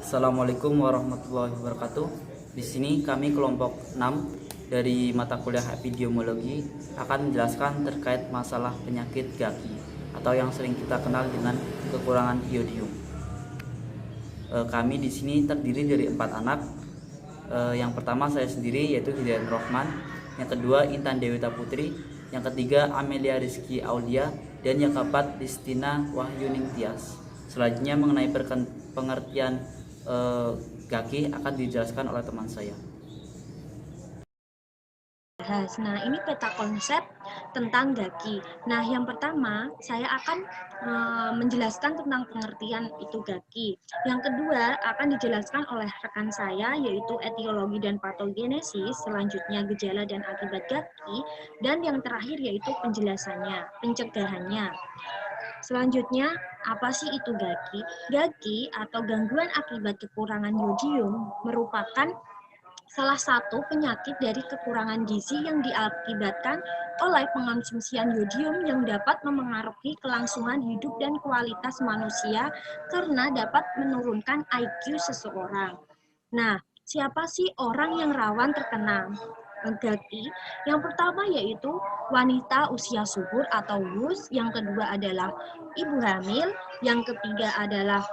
Assalamualaikum warahmatullahi wabarakatuh. Di sini kami kelompok 6 dari mata kuliah epidemiologi akan menjelaskan terkait masalah penyakit gaki atau yang sering kita kenal dengan kekurangan iodium. Kami di sini terdiri dari 4 anak. Yang pertama saya sendiri, yaitu Hidayat Rohman. Yang kedua Intan Dewita Putri. Yang ketiga Amelia Rizky Aulia. Dan yang keempat Listina Wahyuning Tias. Selanjutnya mengenai pengertian gaki akan dijelaskan oleh teman saya. Nah, ini peta konsep tentang gaki. Nah, yang pertama saya akan menjelaskan tentang pengertian itu gaki. Yang kedua akan dijelaskan oleh rekan saya, yaitu etiologi dan patogenesis, selanjutnya gejala dan akibat gaki, dan yang terakhir yaitu penjelasannya, pencegahannya. Selanjutnya, apa sih itu gaki? Gaki atau gangguan akibat kekurangan yodium merupakan salah satu penyakit dari kekurangan gizi yang diakibatkan oleh pengonsumsian yodium yang dapat memengaruhi kelangsungan hidup dan kualitas manusia karena dapat menurunkan IQ seseorang. Nah, siapa sih orang yang rawan terkena gaki? Yang pertama yaitu wanita usia subur atau WUS, yang kedua adalah ibu hamil, yang ketiga adalah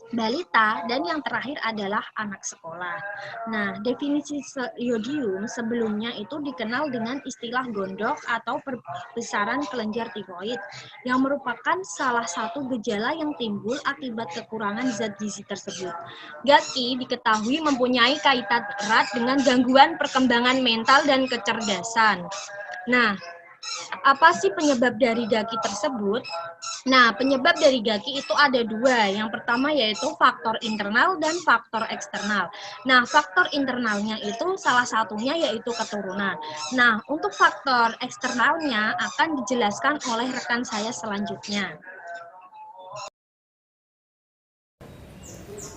balita, dan yang terakhir adalah anak sekolah. Nah, definisi iodium sebelumnya itu dikenal dengan istilah gondok atau perbesaran kelenjar tiroid, yang merupakan salah satu gejala yang timbul akibat kekurangan zat gizi tersebut. Gaki diketahui mempunyai kaitan erat dengan gangguan perkembangan mental dan kecerdasan. Nah, apa sih penyebab dari gaki tersebut? Nah, penyebab dari gaki itu ada dua. Yang pertama yaitu faktor internal dan faktor eksternal. Nah, faktor internalnya itu salah satunya yaitu keturunan. Nah, untuk faktor eksternalnya akan dijelaskan oleh rekan saya selanjutnya.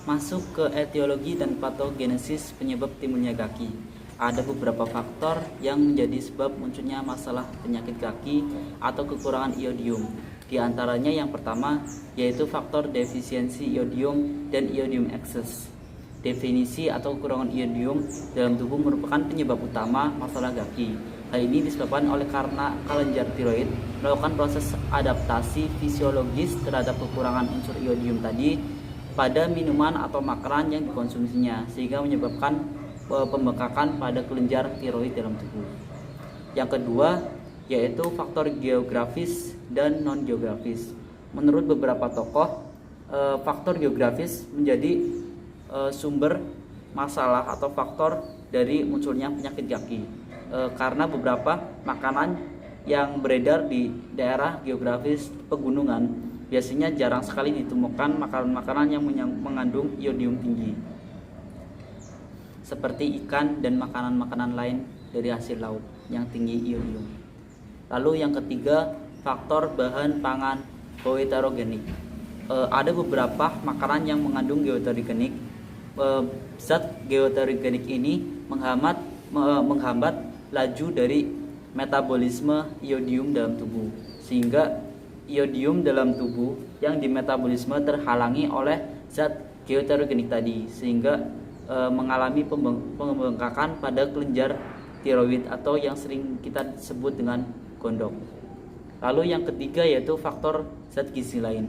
Masuk ke etiologi dan patogenesis penyebab timbulnya gaki. Ada beberapa faktor yang menjadi sebab munculnya masalah penyakit gaki atau kekurangan iodium. Di antaranya yang pertama yaitu faktor defisiensi iodium dan iodium excess. Definisi atau kekurangan iodium dalam tubuh merupakan penyebab utama masalah gaki. Hal ini disebabkan oleh karena kelenjar tiroid melakukan proses adaptasi fisiologis terhadap kekurangan unsur iodium tadi pada minuman atau makanan yang dikonsumsinya, sehingga menyebabkan pembengkakan pada kelenjar tiroid dalam tubuh. Yang kedua yaitu faktor geografis dan non geografis. Menurut beberapa tokoh, faktor geografis menjadi sumber masalah atau faktor dari munculnya penyakit gaki, karena beberapa makanan yang beredar di daerah geografis pegunungan biasanya jarang sekali ditemukan makanan-makanan yang mengandung iodium tinggi, seperti ikan dan makanan-makanan lain dari hasil laut yang tinggi iodium. Lalu yang ketiga, faktor bahan pangan goitrogenik. Ada beberapa makanan yang mengandung goitrogenik. Zat goitrogenik ini menghambat laju dari metabolisme iodium dalam tubuh, sehingga iodium dalam tubuh yang dimetabolisme terhalangi oleh zat goitrogenik tadi, sehingga mengalami pembengkakan pada kelenjar tiroid atau yang sering kita sebut dengan gondok. Lalu yang ketiga yaitu faktor zat gizi lain.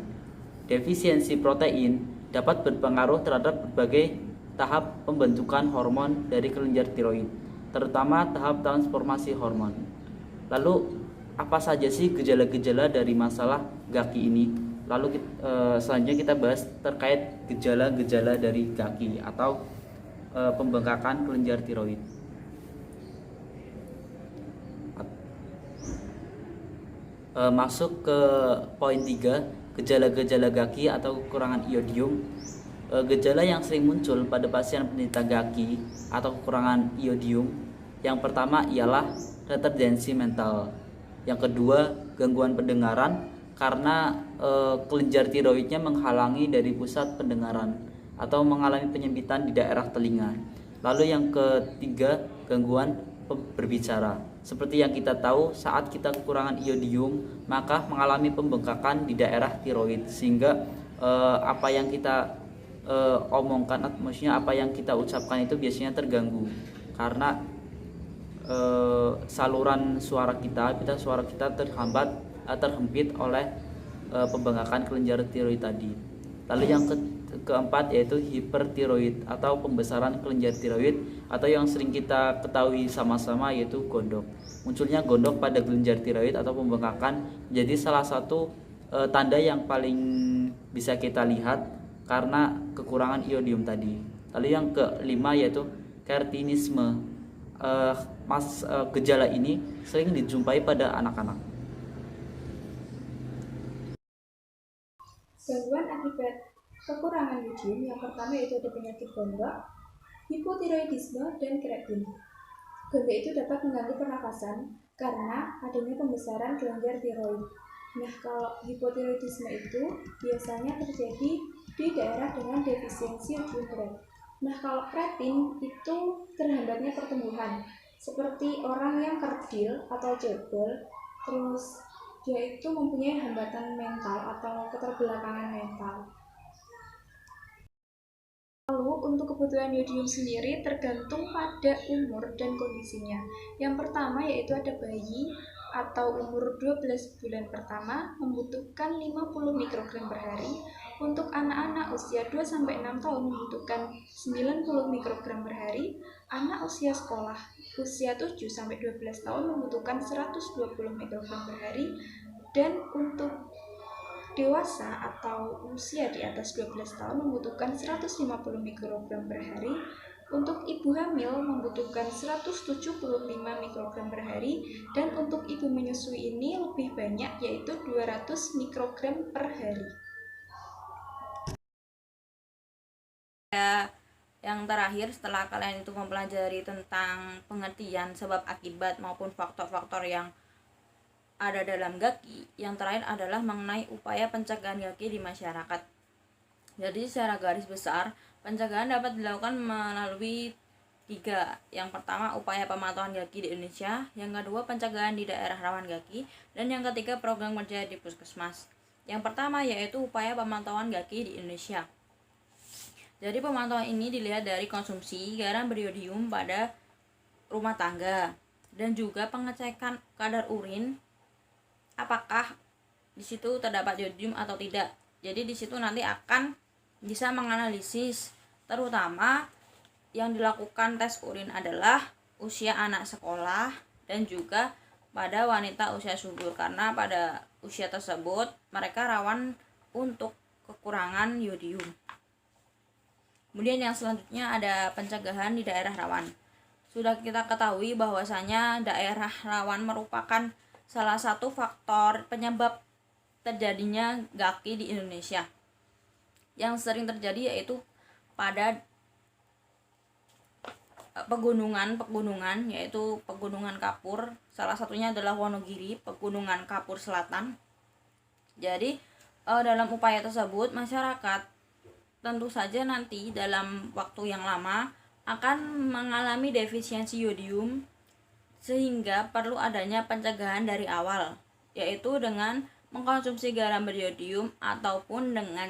Defisiensi protein dapat berpengaruh terhadap berbagai tahap pembentukan hormon dari kelenjar tiroid, terutama tahap transformasi hormon. Lalu apa saja sih gejala-gejala dari masalah gaki ini? Lalu selanjutnya kita bahas terkait gejala-gejala dari gaki atau pembengkakan kelenjar tiroid. Masuk ke poin 3, gejala-gejala gaki atau kekurangan iodium. Gejala yang sering muncul pada pasien penderita gaki atau kekurangan iodium, yang pertama ialah retardensi mental. Yang kedua, gangguan pendengaran karena kelenjar tiroidnya menghalangi dari pusat pendengaran atau mengalami penyempitan di daerah telinga. Lalu yang ketiga, gangguan berbicara. Seperti yang kita tahu, saat kita kekurangan iodium, maka mengalami pembengkakan di daerah tiroid, sehingga apa yang kita omongkan, maksudnya apa yang kita ucapkan itu biasanya terganggu karena saluran suara kita terhempit oleh pembengkakan kelenjar tiroid tadi. Lalu yang keempat yaitu hipertiroid atau pembesaran kelenjar tiroid, atau yang sering kita ketahui sama-sama yaitu gondok. Munculnya gondok pada kelenjar tiroid atau pembengkakan jadi salah satu tanda yang paling bisa kita lihat karena kekurangan iodium tadi. Lalu yang kelima yaitu keratinisme. Gejala ini sering dijumpai pada anak-anak. Gangguan akibat kekurangan yodium yang pertama yaitu ada penyakit gondok, hipotiroidisme, dan keratin. Gondok itu dapat mengganggu pernafasan karena adanya pembesaran kelenjar tiroid. Nah, kalau hipotiroidisme itu biasanya terjadi di daerah dengan defisiensi yodium berat. Nah, kalau keratin itu terhambatnya pertumbuhan, seperti orang yang kerdil atau cebol, terus dia itu mempunyai hambatan mental atau keterbelakangan mental. Lalu untuk kebutuhan yodium sendiri tergantung pada umur dan kondisinya. Yang pertama yaitu ada bayi atau umur 12 bulan pertama membutuhkan 50 mikrogram per hari. Untuk anak-anak usia 2-6 tahun membutuhkan 90 mikrogram per hari. Anak usia sekolah usia 7-12 tahun membutuhkan 120 mikrogram per hari. Dan untuk dewasa atau usia di atas 12 tahun membutuhkan 150 mikrogram per hari. Untuk ibu hamil membutuhkan 175 mikrogram per hari, dan untuk ibu menyusui ini lebih banyak yaitu 200 mikrogram per hari. Yang terakhir, setelah kalian itu mempelajari tentang pengertian sebab akibat maupun faktor-faktor yang ada dalam gaki, yang terakhir adalah mengenai upaya pencegahan gaki di masyarakat. Jadi secara garis besar, pencegahan dapat dilakukan melalui 3. Yang pertama, upaya pemantauan gaki di Indonesia. Yang kedua, pencegahan di daerah rawan gaki. Dan yang ketiga, program kerja di puskesmas. Yang pertama yaitu upaya pemantauan gaki di Indonesia. Jadi pemantauan ini dilihat dari konsumsi garam beriodium pada rumah tangga dan juga pengecekan kadar urin apakah di situ terdapat iodium atau tidak. Jadi di situ nanti akan bisa menganalisis, terutama yang dilakukan tes urin adalah usia anak sekolah dan juga pada wanita usia subur, karena pada usia tersebut mereka rawan untuk kekurangan iodium. Kemudian yang selanjutnya ada pencegahan di daerah rawan. Sudah kita ketahui bahwasanya daerah rawan merupakan salah satu faktor penyebab terjadinya gaki di Indonesia. Yang sering terjadi yaitu pada pegunungan, yaitu Pegunungan Kapur, salah satunya adalah Wonogiri, Pegunungan Kapur Selatan. Jadi dalam upaya tersebut masyarakat tentu saja nanti dalam waktu yang lama akan mengalami defisiensi iodium, sehingga perlu adanya pencegahan dari awal, yaitu dengan mengkonsumsi garam beriodium ataupun dengan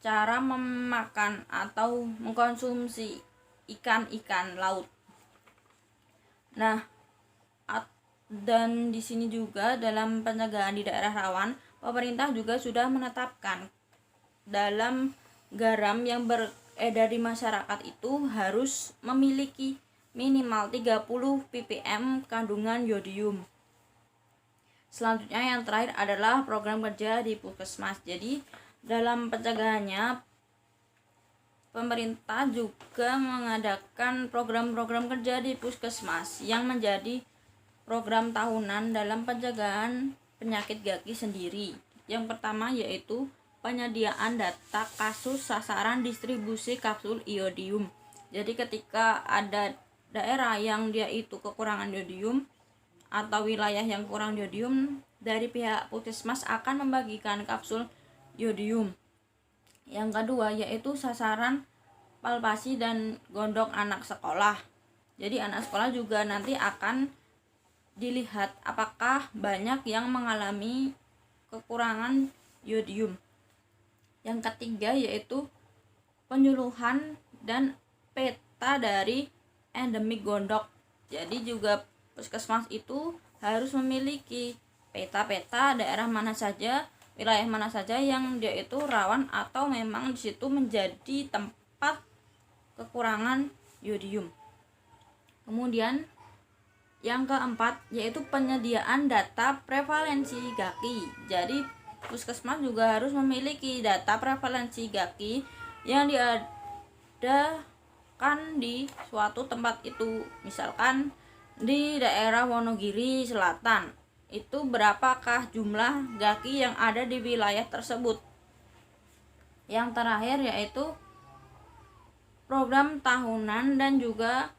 cara memakan atau mengkonsumsi ikan-ikan laut. Nah, dan di sini juga dalam pencegahan di daerah rawan, pemerintah juga sudah menetapkan dalam garam yang beredar di masyarakat itu harus memiliki minimal 30 ppm kandungan iodium. Selanjutnya yang terakhir adalah program kerja di puskesmas. Jadi dalam pencegahannya pemerintah juga mengadakan program-program kerja di puskesmas yang menjadi program tahunan dalam pencegahan penyakit gaki sendiri. Yang pertama yaitu penyediaan data kasus sasaran distribusi kapsul iodium. Jadi ketika ada daerah yang dia itu kekurangan iodium atau wilayah yang kurang iodium, dari pihak puskesmas akan membagikan kapsul iodium. Yang kedua yaitu sasaran palpasi dan gondok anak sekolah. Jadi anak sekolah juga nanti akan dilihat apakah banyak yang mengalami kekurangan yodium. Yang ketiga yaitu penyuluhan dan peta dari endemik gondok. Jadi juga puskesmas itu harus memiliki peta-peta daerah mana saja, wilayah mana saja yang dia itu rawan atau memang di situ menjadi tempat kekurangan yodium. Kemudian yang keempat yaitu penyediaan data prevalensi gaki. Jadi puskesmas juga harus memiliki data prevalensi gaki yang diadakan di suatu tempat itu. Misalkan di daerah Wonogiri Selatan, itu berapakah jumlah gaki yang ada di wilayah tersebut. Yang terakhir yaitu program tahunan dan juga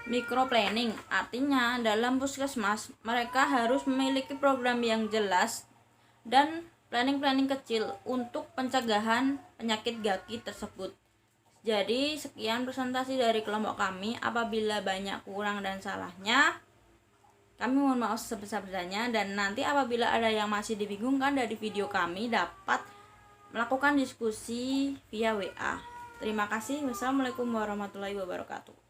microplanning. Artinya dalam puskesmas mereka harus memiliki program yang jelas dan planning kecil untuk pencegahan penyakit gaki tersebut. Jadi sekian presentasi dari kelompok kami. Apabila banyak kurang dan salahnya, kami mohon maaf sebesar-besarnya, dan nanti apabila ada yang masih dibingungkan dari video kami dapat melakukan diskusi via WA. Terima kasih. Wassalamualaikum warahmatullahi wabarakatuh.